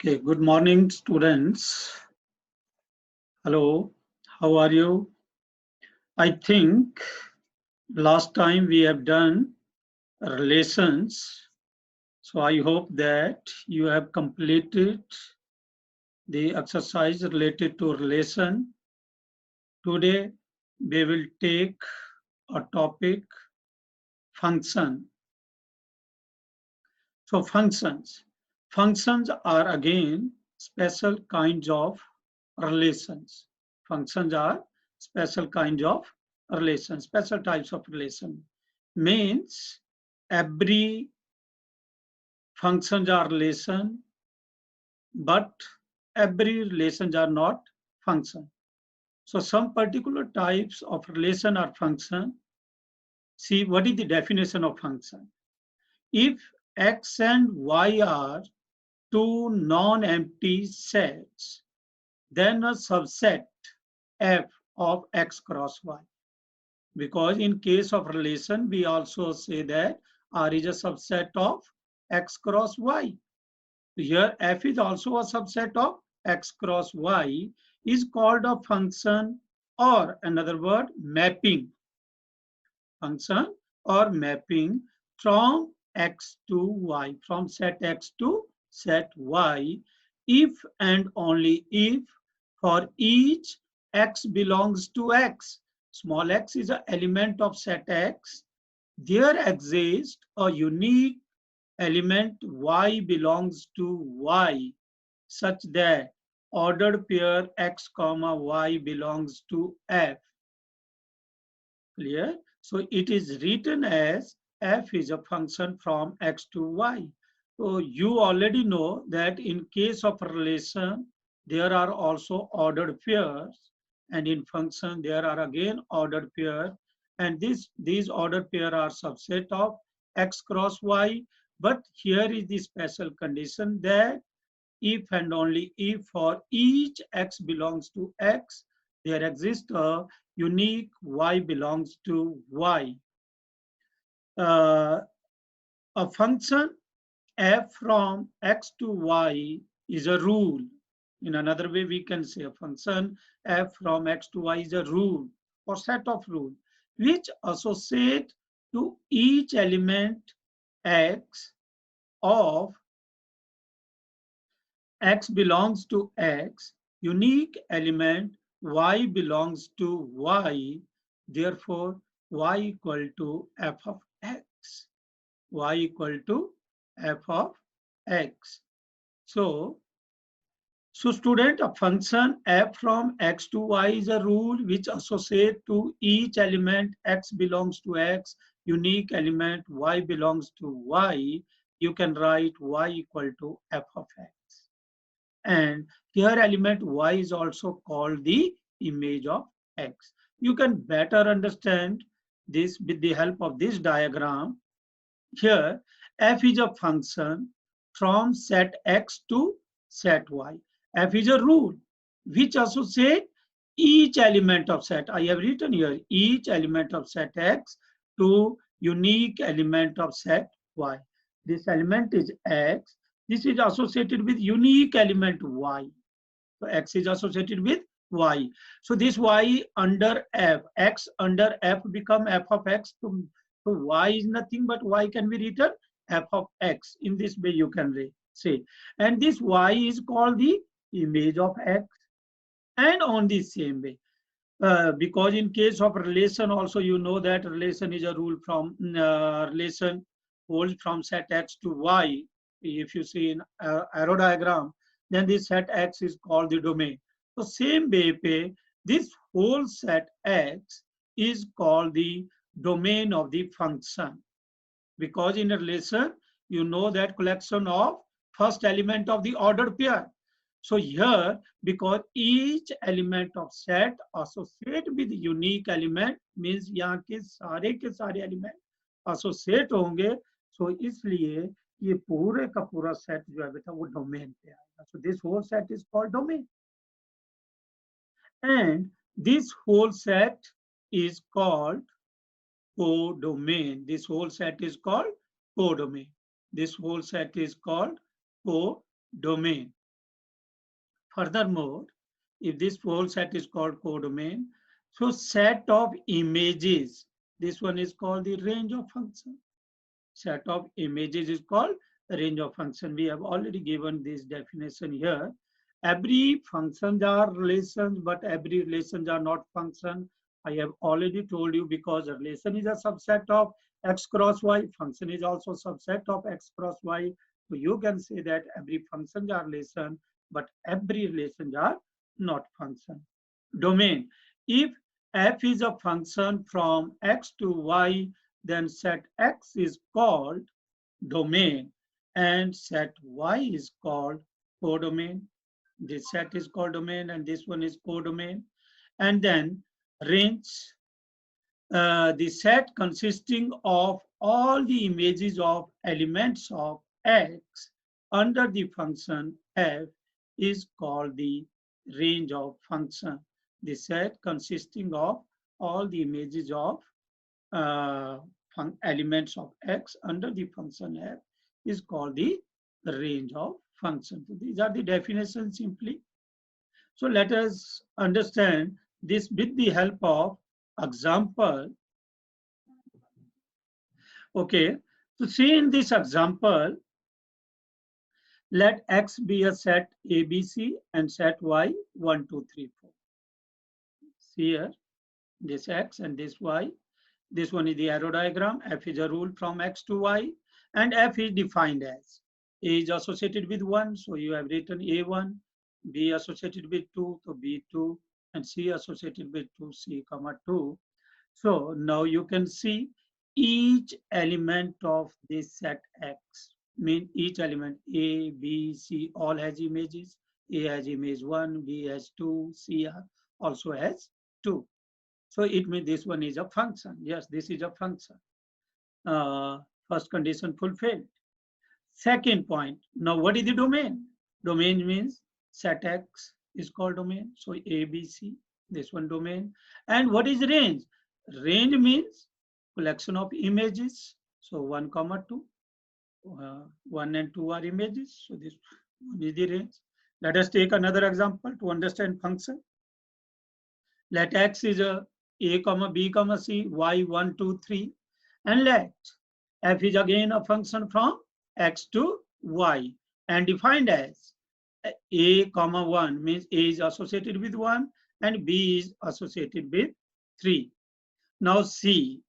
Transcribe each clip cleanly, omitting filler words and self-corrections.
Okay, good morning, students. Hello, how are you? I think last time we have done relations, so I hope that you have completed the exercise related to relation. Today we will take a topic function. So functions. Functions are again special kinds of relations. Functions are special kinds of relations, special types of relation. Means every functions are relation, but every relations are not function. So some particular types of relation are function. See, what is the definition of function? If x and y are two non-empty sets, then a subset f of x cross y. Because in case of relation, we also say that R is a subset of x cross y. Here f is also a subset of x cross y is called a function, or another word, mapping. Function or mapping from x to y, from set x to set y, if and only if for each x belongs to x, small x is an element of set x, there exists a unique element y belongs to y, such that ordered pair x comma y belongs to f. Clear? So it is written as f is a function from x to y. So you already know that in case of relation, there are also ordered pairs, and in function there are again ordered pairs, and these ordered pairs are subset of x cross y. But here is the special condition that if and only if for each x belongs to x, there exists a unique y belongs to y. Uh, a function f from x to y is a rule. In another way, we can say a function f from x to y is a rule or set of rules which associate to each element x of x belongs to x, unique element y belongs to y, therefore y equal to f of x. Y equal to f of x. So student, a function f from x to y is a rule which associate to each element x belongs to x, unique element y belongs to y. You can write y equal to f of x. And here element y is also called the image of x. You can better understand this with the help of this diagram. Here f is a function from set x to set y. F is a rule which associate each element of set. I have written here each element of set x to unique element of set y. This element is x. This is associated with unique element y. So x is associated with y. So this y under f, x under f become f of x. So y is nothing but y can be written f of x. In this way you can say. And this y is called the image of x. And on the same way, because in case of relation also you know that relation is a rule from relation holds from set x to y. If you see in arrow diagram, then this set x is called the domain. So same way pe, this whole set x is called the domain of the function, because in a relation you know that collection of first element of the ordered pair. So here, because each element of set associate with unique element, means यहाँ के सारे element associate होंगे, so इसलिए ये पूरे का पूरा set जो है बेटा वो डोमेन पे आएगा. So this whole set is called domain, and this whole set is called codomain. This whole set is called codomain. This whole set is called codomain. Furthermore, if this whole set is called codomain, so set of images, this one is called the range of function. Set of images is called range of function. We have already given this definition here. Every functions are relations, but every relations are not function. I have already told you, because a relation is a subset of x cross y, function is also subset of x cross y. So you can say that every functions are relation, but every relations are not function. Domain. If f is a function from x to y, then set x is called domain and set y is called codomain. This set is called domain and this one is codomain. And then range, the set consisting of all the images of elements of x under the function f is called the range of function. The set consisting of all the images of elements of x under the function f is called the range of function. So these are the definitions simply. So let us understand this with the help of example. Okay, so see in this example, let x be a set ABC and set y 1, 2, 3, 4. See here, this x and this y. This one is the arrow diagram. F is a rule from x to y, and f is defined as a is associated with 1, so you have written a1, b associated with 2, so b2, and c associated with 2, c comma 2. So now you can see each element of this set x, mean each element a, b, c all has images. A has image 1, b has 2, c also has 2. So it means this one is a function. Yes, this is a function. First condition fulfilled. Second point. Now what is the domain? Domain means set x is called domain. So A, B, C, this one domain. And what is range? Range means collection of images. So 1, 2. 1 and 2 are images. So this one is the range. Let us take another example to understand function. Let x is a comma b comma c, y 1, 2, 3, and let f is again a function from x to y and defined as a comma 1 means a is associated with 1 and b is associated with 3. Now see,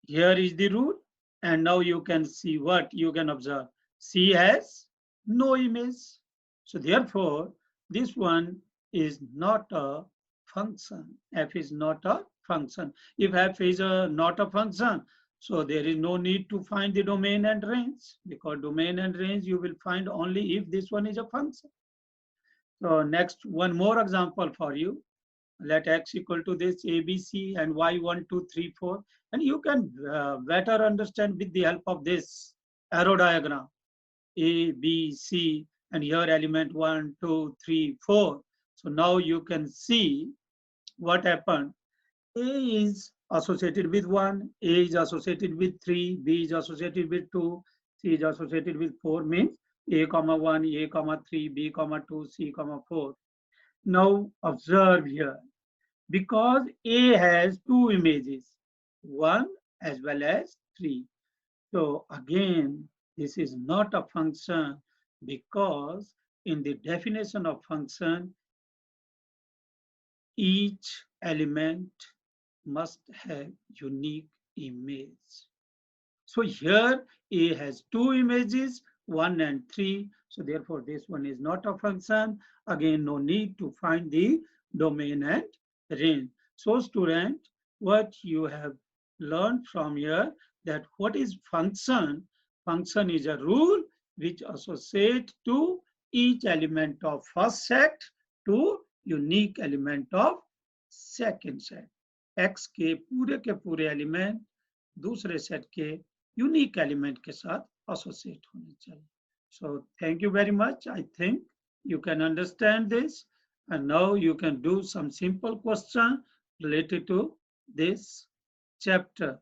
here is the rule, and now you can see what you can observe. C has no image. So therefore, this one is not a function. F is not a function. If F is not a function, so there is no need to find the domain and range, because domain and range you will find only if this one is a function. So next, one more example for you. Let x equal to this ABC and y 1, 2, 3, 4. And you can better understand with the help of this arrow diagram. A, B, C, and here element 1, 2, 3, 4. So now you can see what happened. A is associated with 1, A is associated with 3, B is associated with 2, C is associated with 4, means A comma 1, A comma 3, B comma 2, C comma 4. Now observe here, because A has 2 images, 1 as well as 3. So again, this is not a function, because in the definition of function, each element must have unique image. So here A has 2 images, 1 and 3. So therefore this one is not a function. Again, no need to find the domain and range. So student, what you have learned from here, that what is function? Function is a rule which associates to each element of first set to unique element of second set. X के पूरे element दूसरे set के unique element के साथ associate होने चाहिए. So thank you very much. I think you can understand this, and now you can do some simple question related to this chapter.